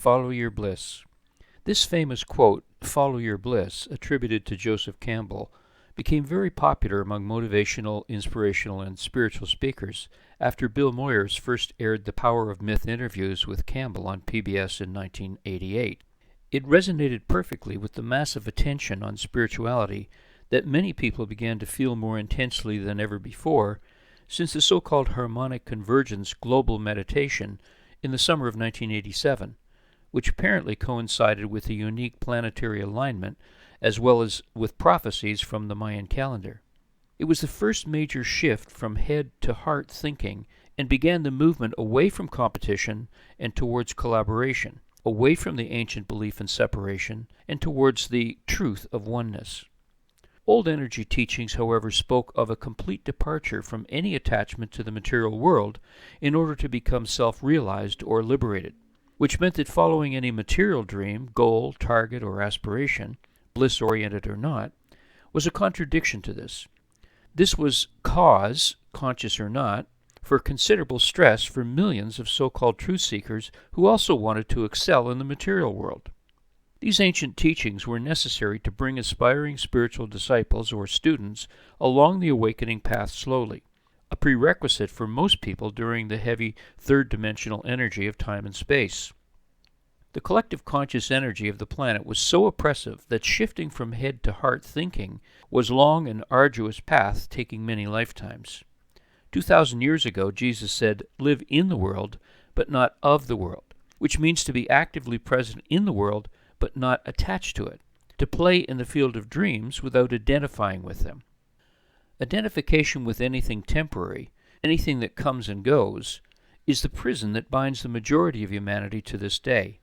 follow your bliss. This famous quote, "Follow your bliss," attributed to Joseph Campbell, became very popular among motivational, inspirational, and spiritual speakers after Bill Moyers first aired the Power of Myth interviews with Campbell on PBS in 1988. It resonated perfectly with the massive attention on spirituality that many people began to feel more intensely than ever before since the so-called harmonic convergence global meditation in the summer of 1987, which apparently coincided with a unique planetary alignment as well as with prophecies from the Mayan calendar. It was the first major shift from head to heart thinking and began the movement away from competition and towards collaboration, away from the ancient belief in separation and towards the truth of oneness. Old energy teachings, however, spoke of a complete departure from any attachment to the material world in order to become self-realized or liberated, which meant that following any material dream, goal, target, or aspiration, bliss-oriented or not, was a contradiction to this. This was cause, conscious or not, for considerable stress for millions of so-called truth seekers who also wanted to excel in the material world. These ancient teachings were necessary to bring aspiring spiritual disciples or students along the awakening path slowly, a prerequisite for most people during the heavy third-dimensional energy of time and space. The collective conscious energy of the planet was so oppressive that shifting from head to heart thinking was a long and arduous path taking many lifetimes. 2,000 years ago, Jesus said, "Live in the world, but not of the world," which means to be actively present in the world but not attached to it, to play in the field of dreams without identifying with them. Identification with anything temporary, anything that comes and goes, is the prison that binds the majority of humanity to this day.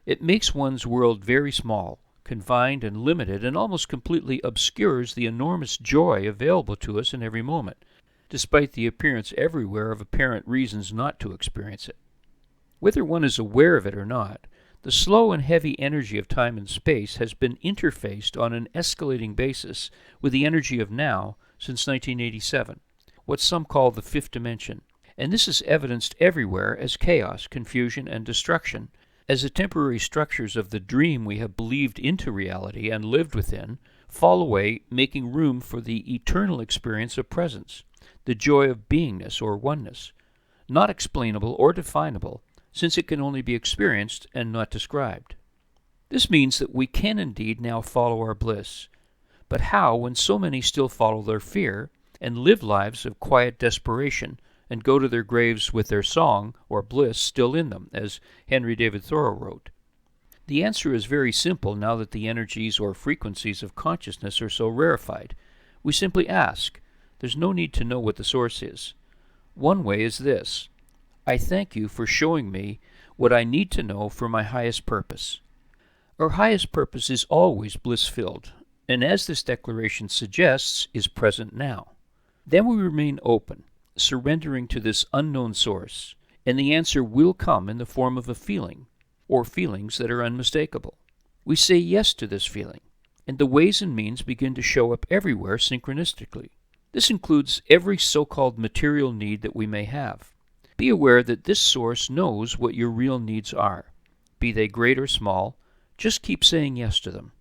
It makes one's world very small, confined and limited, and almost completely obscures the enormous joy available to us in every moment, despite the appearance everywhere of apparent reasons not to experience it. Whether one is aware of it or not, the slow and heavy energy of time and space has been interfaced on an escalating basis with the energy of now since 1987, what some call the fifth dimension, and this is evidenced everywhere as chaos, confusion, and destruction, as the temporary structures of the dream we have believed into reality and lived within fall away, making room for the eternal experience of presence, the joy of beingness or oneness, not explainable or definable, since it can only be experienced and not described. This means that we can indeed now follow our bliss. But how when so many still follow their fear and live lives of quiet desperation and go to their graves with their song or bliss still in them, as Henry David Thoreau wrote? The answer is very simple now that the energies or frequencies of consciousness are so rarefied. We simply ask. There's no need to know what the source is. One way is this: I thank you for showing me what I need to know for my highest purpose. Our highest purpose is always bliss-filled, and as this declaration suggests, is present now. Then we remain open, surrendering to this unknown source, and the answer will come in the form of a feeling, or feelings that are unmistakable. We say yes to this feeling, and the ways and means begin to show up everywhere synchronistically. This includes every so-called material need that we may have. Be aware that this source knows what your real needs are. Be they great or small, just keep saying yes to them.